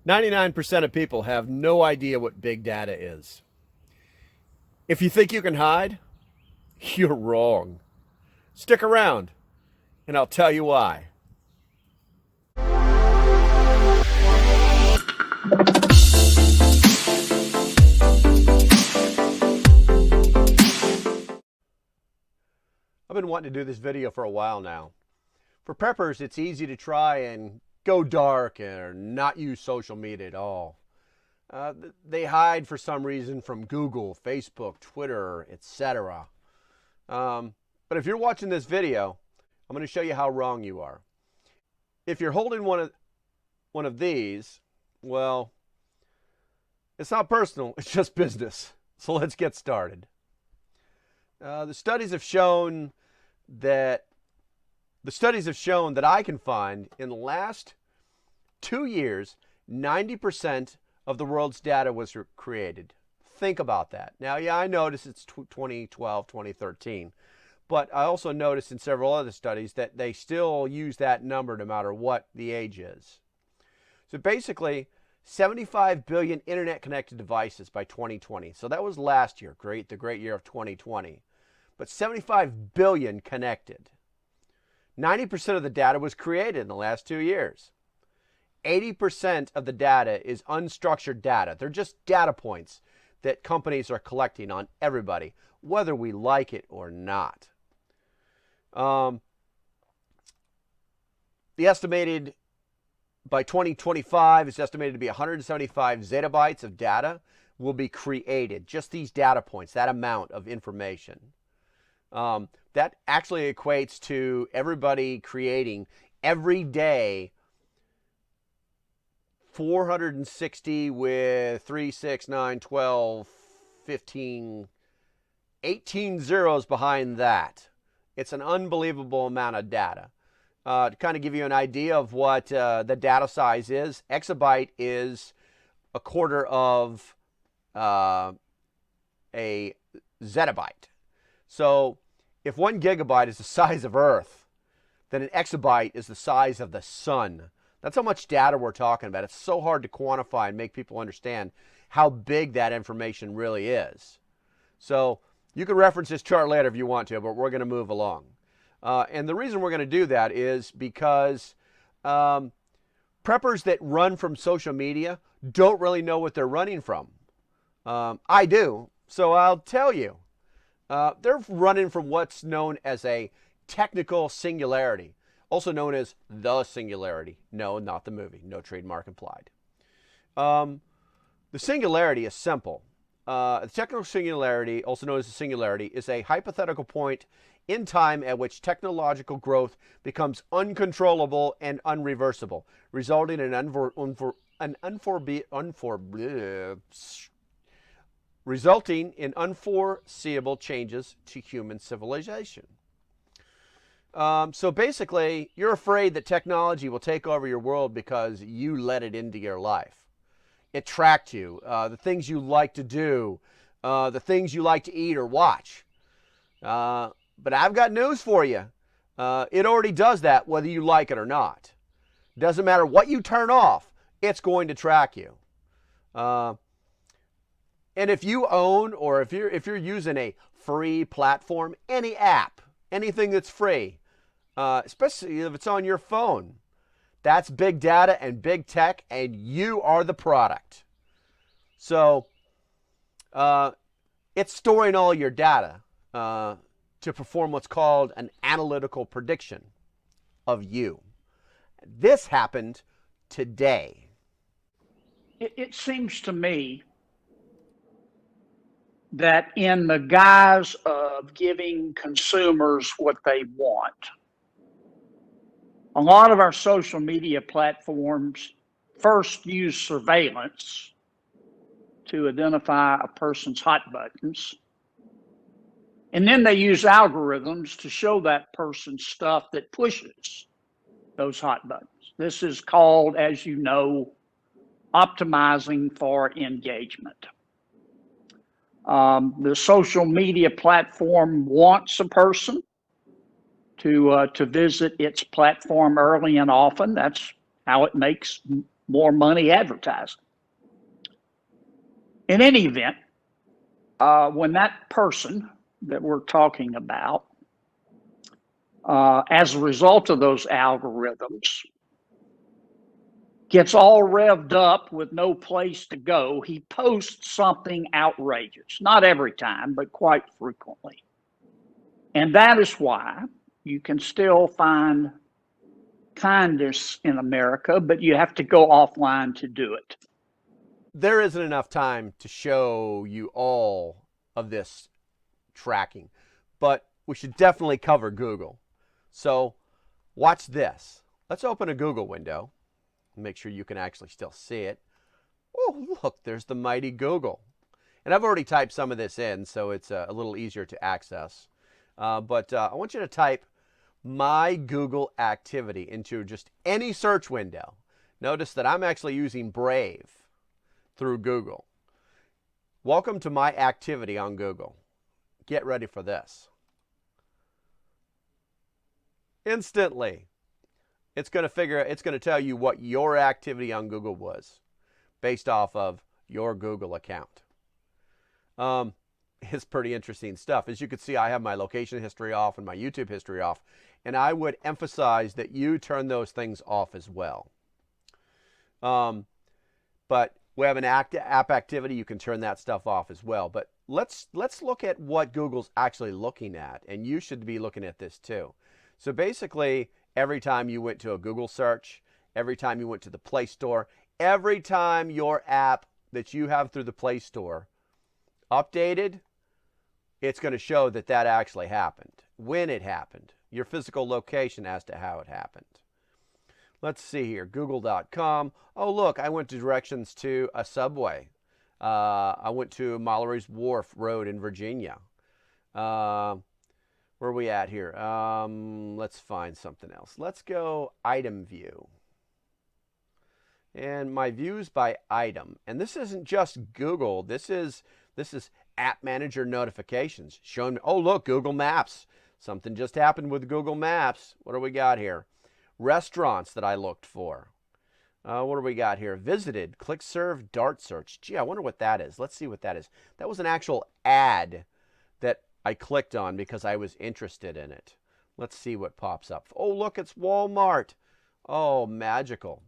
99% of people have no idea what big data is. If you think you can hide, you're wrong. Stick around, and I'll tell you why. I've been wanting to do this video for a while now. For preppers, it's easy to try and go dark or not use social media at all. They hide for some reason from Google, Facebook, Twitter, etc. But if you're watching this video, I'm going to show you how wrong you are. If you're holding one of these, well, it's not personal, it's just business. So let's get started. The studies have shown that I can find in the last 2 years, 90% of the world's data was created. Think about that. Now, yeah, I noticed it's 2012, 2013, but I also noticed in several other studies that they still use that number no matter what the age is. So basically, 75 billion internet-connected devices by 2020. So that was last year, the great year of 2020. But 75 billion connected. 90% of the data was created in the last 2 years. 80% of the data is unstructured data. They're just data points that companies are collecting on everybody, whether we like it or not. The estimated, by 2025, it's estimated to be 175 zettabytes of data will be created. Just these data points, that amount of information. That actually equates to everybody creating every day 460 with 3, 6, 9, 12, 15, 18 zeros behind that. It's an unbelievable amount of data. To kind of give you an idea of what the data size is, exabyte is a quarter of a zettabyte. So if 1 gigabyte is the size of Earth, then an exabyte is the size of the sun. That's how much data we're talking about. It's so hard to quantify and make people understand how big that information really is. So you can reference this chart later if you want to, but we're going to move along. And the reason we're going to do that is because preppers that run from social media don't really know what they're running from. I do, so I'll tell you. They're running from what's known as a technical singularity, also known as the singularity. No, not the movie. No trademark implied. The singularity is simple. The technical singularity, also known as the singularity, is a hypothetical point in time at which technological growth becomes uncontrollable and unreversible, resulting in unforeseeable changes to human civilization. So basically, you're afraid that technology will take over your world because you let it into your life. It tracked you, the things you like to do, the things you like to eat or watch. But I've got news for you. It already does that whether you like it or not. Doesn't matter what you turn off, it's going to track you. And if you own, or if you're using a free platform, any app, anything that's free, especially if it's on your phone, that's big data and big tech, and you are the product. So it's storing all your data to perform what's called an analytical prediction of you. This happened today. It seems to me that in the guise of giving consumers what they want, a lot of our social media platforms first use surveillance to identify a person's hot buttons, and then they use algorithms to show that person stuff that pushes those hot buttons. This is called, as you know, optimizing for engagement. The social media platform wants a person to visit its platform early and often. That's how it makes more money advertising. In any event, when that person that we're talking about, as a result of those algorithms, gets all revved up with no place to go, he posts something outrageous. Not every time, but quite frequently. And that is why you can still find kindness in America, but you have to go offline to do it. There isn't enough time to show you all of this tracking, but we should definitely cover Google. So watch this. Let's open a Google window. Make sure you can actually still see it. Oh, look, there's the mighty Google. And I've already typed some of this in, so it's a little easier to access. But I want you to type my Google activity into just any search window. Notice that I'm actually using Brave through Google. Welcome to my activity on Google. Get ready for this. Instantly, it's going to tell you what your activity on Google was based off of your Google account. It's pretty interesting stuff. As you can see, I have my location history off and my YouTube history off, and I would emphasize that you turn those things off as well. But we have an app activity. You can turn that stuff off as well. But let's look at what Google's actually looking at, and you should be looking at this too. So basically, every time you went to a Google search, every time you went to the Play Store, every time your app that you have through the Play Store updated, it's going to show that that actually happened, when it happened, your physical location as to how it happened. Let's see here, google.com. Oh, look, I went to directions to a subway. I went to Mallory's Wharf Road in Virginia. Where are we at here? Let's find something else. Let's go item view. And my views by item. And this isn't just Google. This is App Manager notifications showing me, oh, look, Google Maps. Something just happened with Google Maps. What do we got here? Restaurants that I looked for. What do we got here? Visited, click serve, dart search. Gee, I wonder what that is. Let's see what that is. That was an actual ad that I clicked on because I was interested in it. Let's see what pops up. Oh, look, it's Walmart. Oh, magical.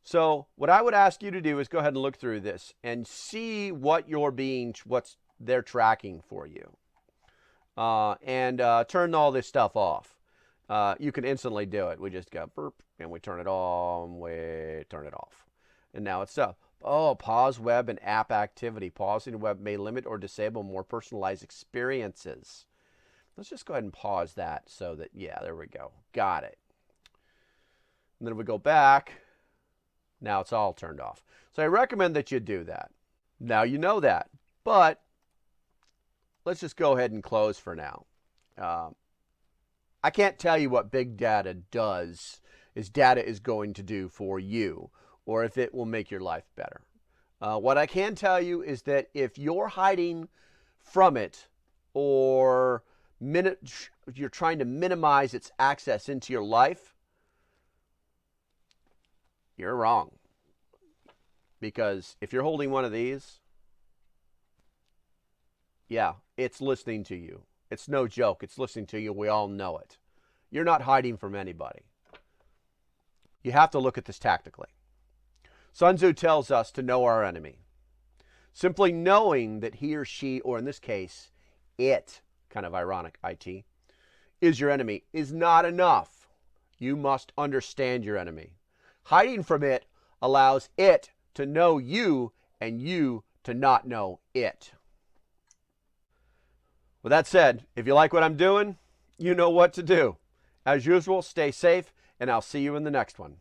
So what I would ask you to do is go ahead and look through this and see what what's they're tracking for you. And turn all this stuff off. You can instantly do it. We just go burp and we turn it on, we turn it off. And now it's up. Oh, pause web and app activity. Pausing web may limit or disable more personalized experiences. Let's just go ahead and pause that so that, yeah, there we go. Got it. And then we go back. Now it's all turned off. So I recommend that you do that. Now you know that. But let's just go ahead and close for now. I can't tell you what big data data is going to do for you, or if it will make your life better. What I can tell you is that if you're hiding from it, or you're trying to minimize its access into your life, you're wrong. Because if you're holding one of these, yeah, it's listening to you. It's no joke. It's listening to you. We all know it. You're not hiding from anybody. You have to look at this tactically. Sun Tzu tells us to know our enemy. Simply knowing that he or she, or in this case, it, kind of ironic, IT, is your enemy is not enough. You must understand your enemy. Hiding from it allows it to know you and you to not know it. With that said, if you like what I'm doing, you know what to do. As usual, stay safe, and I'll see you in the next one.